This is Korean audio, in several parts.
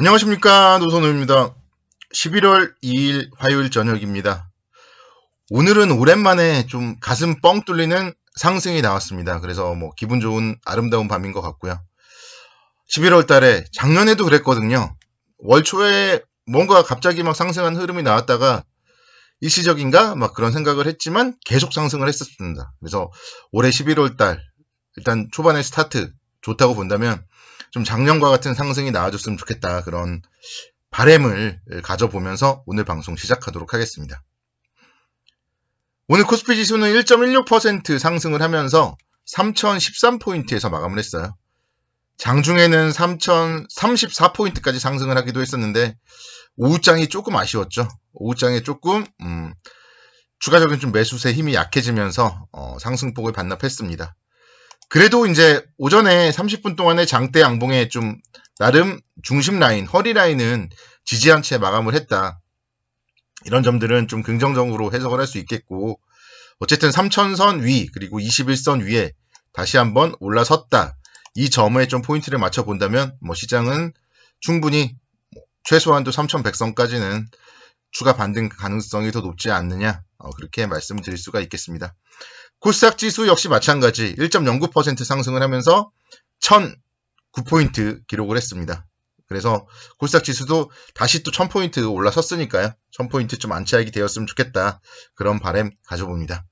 안녕하십니까, 노선우입니다. 11월 2일 화요일 저녁입니다. 오늘은 오랜만에 좀 가슴 뻥 뚫리는 상승이 나왔습니다. 그래서 기분 좋은 아름다운 밤인 것 같고요. 11월 달에 작년에도 그랬거든요. 월 초에 뭔가 갑자기 막 상승한 흐름이 나왔다가 일시적인가 막 그런 생각을 했지만 계속 상승을 했었습니다. 그래서 올해 11월 달 일단 초반에 스타트 좋다고 본다면 좀 작년과 같은 상승이 나와줬으면 좋겠다, 그런 바램을 가져보면서 오늘 방송 시작하도록 하겠습니다. 오늘 코스피 지수는 1.16% 상승을 하면서 3013포인트에서 마감을 했어요. 장중에는 3034포인트까지 상승을 하기도 했었는데 오후장이 조금 아쉬웠죠. 오후장에 조금 추가적인 좀 매수세 힘이 약해지면서 상승폭을 반납했습니다. 그래도 이제 오전에 30분 동안의 장대 양봉에 좀 나름 중심 라인, 허리 라인은 지지한 채 마감을 했다. 이런 점들은 좀 긍정적으로 해석을 할 수 있겠고, 어쨌든 3,000선 위 그리고 21선 위에 다시 한번 올라섰다. 이 점에 좀 포인트를 맞춰 본다면 시장은 충분히 최소한도 3,100선까지는 추가 반등 가능성이 더 높지 않느냐, 그렇게 말씀을 드릴 수가 있겠습니다. 코스닥 지수 역시 마찬가지 1.09% 상승을 하면서 1009포인트 기록을 했습니다. 그래서 코스닥 지수도 다시 또 1000포인트 올라섰으니까요. 1000포인트 좀 안착이 되었으면 좋겠다, 그런 바람 가져봅니다.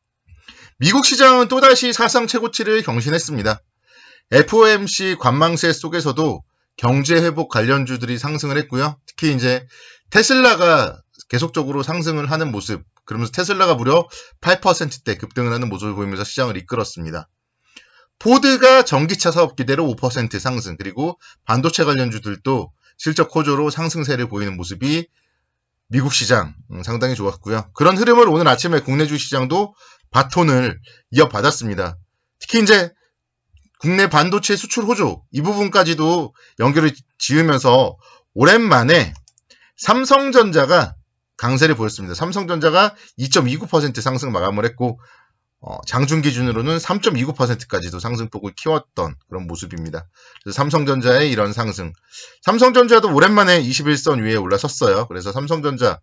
미국 시장은 또다시 사상 최고치를 경신했습니다. FOMC 관망세 속에서도 경제 회복 관련주들이 상승을 했고요. 특히 이제 테슬라가 계속적으로 상승을 하는 모습, 그러면서 테슬라가 무려 8%대 급등을 하는 모습을 보이면서 시장을 이끌었습니다. 포드가 전기차 사업 기대로 5% 상승, 그리고 반도체 관련주들도 실적 호조로 상승세를 보이는 모습이 미국 시장 상당히 좋았고요. 그런 흐름을 오늘 아침에 국내 주시장도 바톤을 이어받았습니다. 특히 이제 국내 반도체 수출 호조 이 부분까지도 연결을 지으면서 오랜만에 삼성전자가 강세를 보였습니다. 삼성전자가 2.29% 상승 마감을 했고 장중 기준으로는 3.29%까지도 상승폭을 키웠던 그런 모습입니다. 그래서 삼성전자의 이런 상승, 삼성전자도 오랜만에 21선 위에 올라섰어요. 그래서 삼성전자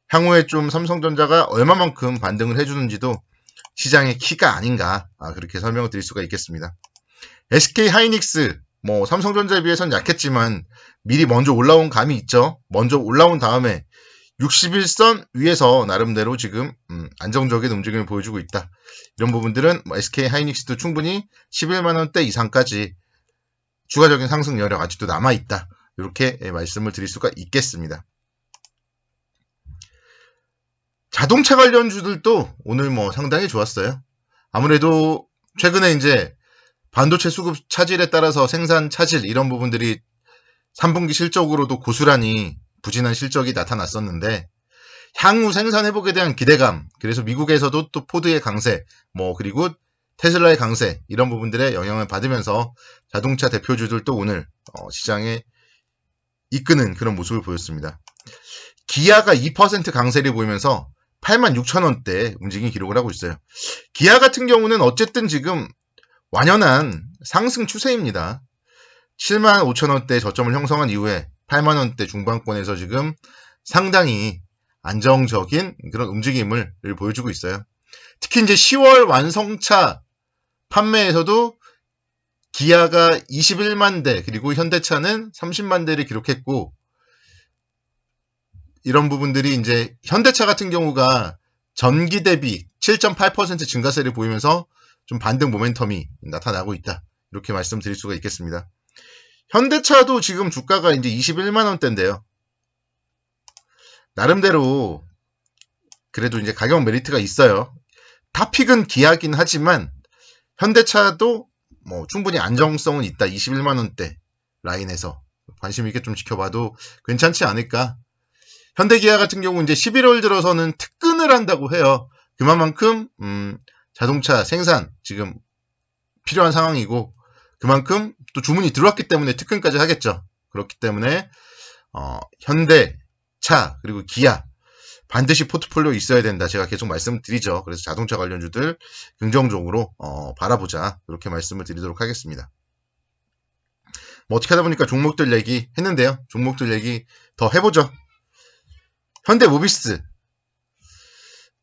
향후에 좀 삼성전자가 얼마만큼 반등을 해주는지도 시장의 키가 아닌가, 그렇게 설명을 드릴 수가 있겠습니다. SK 하이닉스 삼성전자에 비해서는 약했지만 미리 먼저 올라온 감이 있죠. 먼저 올라온 다음에 61선 위에서 나름대로 지금 안정적인 움직임을 보여주고 있다. 이런 부분들은 SK 하이닉스도 충분히 11만원대 이상까지 추가적인 상승 여력 아직도 남아있다, 이렇게 말씀을 드릴 수가 있겠습니다. 자동차 관련주들도 오늘 상당히 좋았어요. 아무래도 최근에 이제 반도체 수급 차질에 따라서 생산 차질 이런 부분들이 3분기 실적으로도 고스란히 부진한 실적이 나타났었는데 향후 생산 회복에 대한 기대감, 그래서 미국에서도 또 포드의 강세, 그리고 테슬라의 강세, 이런 부분들의 영향을 받으면서 자동차 대표주들도 오늘 시장에 이끄는 그런 모습을 보였습니다. 기아가 2% 강세를 보이면서 86,000원대 움직임 기록을 하고 있어요. 기아 같은 경우는 어쨌든 지금 완연한 상승 추세입니다. 75,000원대 저점을 형성한 이후에 8만원대 중반권에서 지금 상당히 안정적인 그런 움직임을 보여주고 있어요. 특히 이제 10월 완성차 판매에서도 기아가 21만 대, 그리고 현대차는 30만 대를 기록했고, 이런 부분들이 이제 현대차 같은 경우가 전기 대비 7.8% 증가세를 보이면서 좀 반등 모멘텀이 나타나고 있다, 이렇게 말씀드릴 수가 있겠습니다. 현대차도 지금 주가가 이제 21만원대인데요. 나름대로 그래도 이제 가격 메리트가 있어요. 탑픽은 기아긴 하지만 현대차도 충분히 안정성은 있다. 21만원대 라인에서 관심 있게 좀 지켜봐도 괜찮지 않을까. 현대기아 같은 경우 이제 11월 들어서는 특근을 한다고 해요. 그만큼 자동차 생산 지금 필요한 상황이고, 그만큼 또 주문이 들어왔기 때문에 특근까지 하겠죠. 그렇기 때문에 현대차 그리고 기아 반드시 포트폴리오 있어야 된다, 제가 계속 말씀드리죠. 그래서 자동차 관련주들 긍정적으로 바라보자, 이렇게 말씀을 드리도록 하겠습니다. 뭐 어떻게 하다 보니까 종목들 얘기 했는데요. 종목들 얘기 더 해보죠. 현대모비스.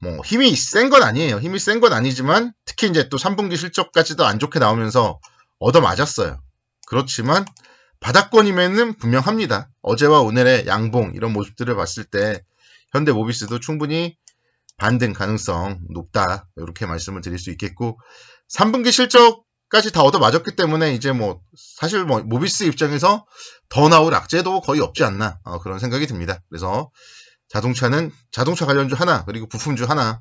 뭐 힘이 센 건 아니에요. 힘이 센 건 아니지만 특히 이제 또 3분기 실적까지도 안 좋게 나오면서 얻어맞았어요. 그렇지만 바닥권임에는 분명합니다. 어제와 오늘의 양봉 이런 모습들을 봤을 때 현대모비스도 충분히 반등 가능성 높다. 이렇게 말씀을 드릴 수 있겠고 3분기 실적까지 다 얻어맞았기 때문에 이제 뭐 사실 뭐 모비스 입장에서 더 나올 악재도 거의 없지 않나 그런 생각이 듭니다. 그래서 자동차는 자동차 관련주 하나 그리고 부품주 하나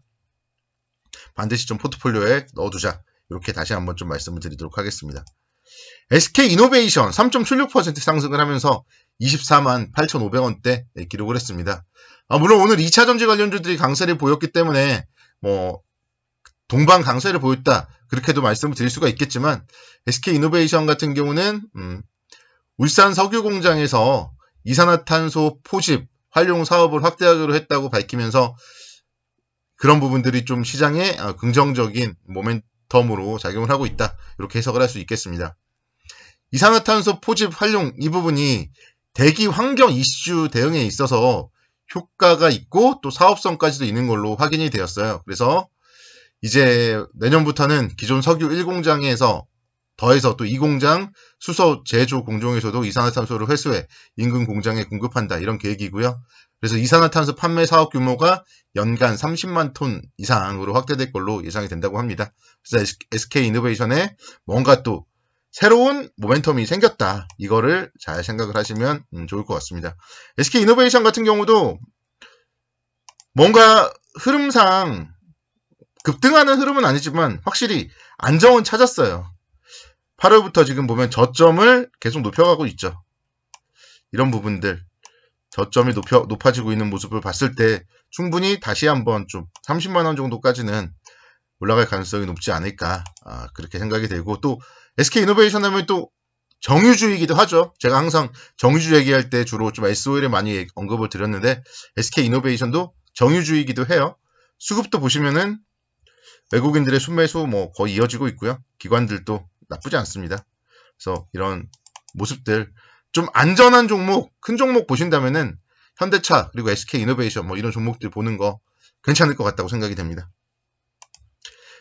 반드시 좀 포트폴리오에 넣어두자. 이렇게 다시 한번 좀 말씀을 드리도록 하겠습니다. SK이노베이션 3.76% 상승을 하면서 24만 8,500원대 기록을 했습니다. 물론 오늘 2차전지 관련주들이 강세를 보였기 때문에 뭐 동반 강세를 보였다. 그렇게도 말씀을 드릴 수가 있겠지만 SK이노베이션 같은 경우는 울산 석유공장에서 이산화탄소 포집 활용 사업을 확대하기로 했다고 밝히면서 그런 부분들이 좀 시장에 긍정적인 모멘텀으로 작용을 하고 있다. 이렇게 해석을 할 수 있겠습니다. 이산화탄소 포집 활용 이 부분이 대기 환경 이슈 대응에 있어서 효과가 있고 또 사업성까지도 있는 걸로 확인이 되었어요. 그래서 이제 내년부터는 기존 석유 1공장에서 더해서 또 2공장 수소 제조 공정에서도 이산화탄소를 회수해 인근 공장에 공급한다. 이런 계획이고요. 그래서 이산화탄소 판매 사업 규모가 연간 30만 톤 이상으로 확대될 걸로 예상이 된다고 합니다. 그래서 SK이노베이션에 뭔가 또 새로운 모멘텀이 생겼다. 이거를 잘 생각을 하시면 좋을 것 같습니다. SK이노베이션 같은 경우도 뭔가 흐름상 급등하는 흐름은 아니지만 확실히 안정은 찾았어요. 8월부터 지금 보면 저점을 계속 높여가고 있죠. 이런 부분들 저점이 높아지고 있는 모습을 봤을 때 충분히 다시 한번 좀 30만원 정도까지는 올라갈 가능성이 높지 않을까 그렇게 생각이 되고 또 SK이노베이션 하면 또 정유주이기도 하죠. 제가 항상 정유주 얘기할 때 주로 좀 SOL에 많이 언급을 드렸는데 SK이노베이션도 정유주이기도 해요. 수급도 보시면은 외국인들의 순매수 뭐 거의 이어지고 있고요. 기관들도 나쁘지 않습니다. 그래서 이런 모습들 좀 안전한 종목, 큰 종목 보신다면은 현대차 그리고 SK이노베이션 뭐 이런 종목들 보는 거 괜찮을 것 같다고 생각이 됩니다.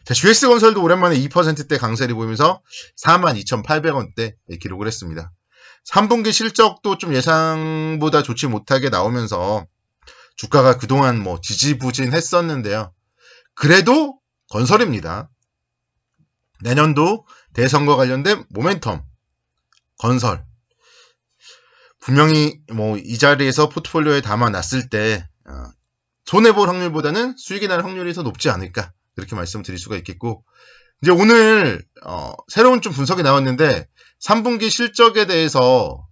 자, GS건설도 오랜만에 2%대 강세를 보이면서 42,800원대 기록을 했습니다. 3분기 실적도 좀 예상보다 좋지 못하게 나오면서 주가가 그동안 뭐 지지부진했었는데요. 그래도 건설입니다. 내년도 대선거 관련된 모멘텀 건설 분명히 뭐 이 자리에서 포트폴리오에 담아놨을 때 손해볼 확률보다는 수익이 날 확률이 더 높지 않을까 그렇게 말씀드릴 수가 있겠고 이제 오늘 새로운 좀 분석이 나왔는데 3분기 실적에 대해서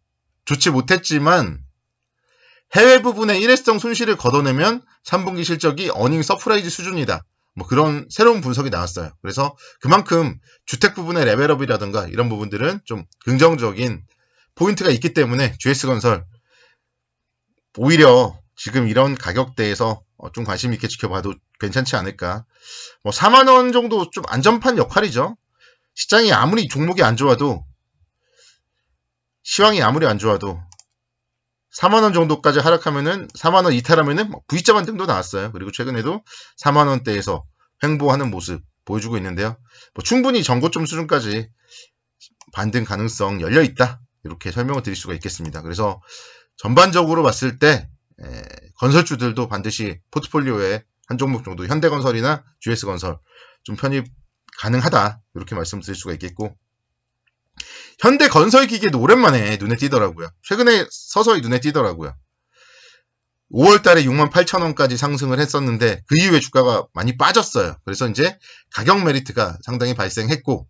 좋지 못했지만 해외 부분의 일회성 손실을 걷어내면 3분기 실적이 어닝 서프라이즈 수준이다. 뭐 그런 새로운 분석이 나왔어요. 그래서 그만큼 주택 부분의 레벨업이라든가 이런 부분들은 좀 긍정적인 포인트가 있기 때문에 GS건설 오히려 지금 이런 가격대에서 좀 관심 있게 지켜봐도 괜찮지 않을까. 뭐 4만원 정도 좀 안전판 역할이죠. 시장이 아무리 종목이 안 좋아도 시황이 아무리 안 좋아도 4만원 정도까지 하락하면은 4만원 이탈하면은 V자 반등도 나왔어요. 그리고 최근에도 4만원대에서 횡보하는 모습 보여주고 있는데요. 뭐 충분히 전고점 수준까지 반등 가능성 열려있다. 이렇게 설명을 드릴 수가 있겠습니다. 그래서 전반적으로 봤을 때 건설주들도 반드시 포트폴리오에 한 종목 정도 현대건설이나 GS건설 좀 편입 가능하다. 이렇게 말씀드릴 수가 있겠고 현대건설기계도 오랜만에 눈에 띄더라고요. 최근에 서서히 눈에 띄더라고요. 5월달에 68,000원까지 상승을 했었는데 그 이후에 주가가 많이 빠졌어요. 그래서 이제 가격 메리트가 상당히 발생했고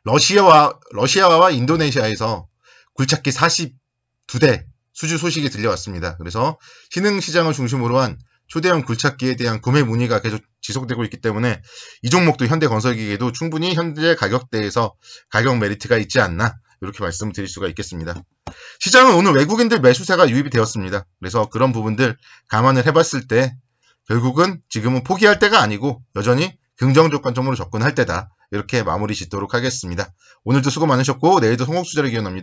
러시아와 인도네시아에서 굴착기 42대 수주 소식이 들려왔습니다. 그래서 신흥시장을 중심으로 한 초대형 굴착기에 대한 구매 문의가 계속 지속되고 있기 때문에 이 종목도 현대건설기계도 충분히 현재 가격대에서 가격 메리트가 있지 않나 이렇게 말씀드릴 수가 있겠습니다. 시장은 오늘 외국인들 매수세가 유입이 되었습니다. 그래서 그런 부분들 감안을 해봤을 때 결국은 지금은 포기할 때가 아니고 여전히 긍정적 관점으로 접근할 때다. 이렇게 마무리 짓도록 하겠습니다. 오늘도 수고 많으셨고 내일도 성공투자를 기원합니다.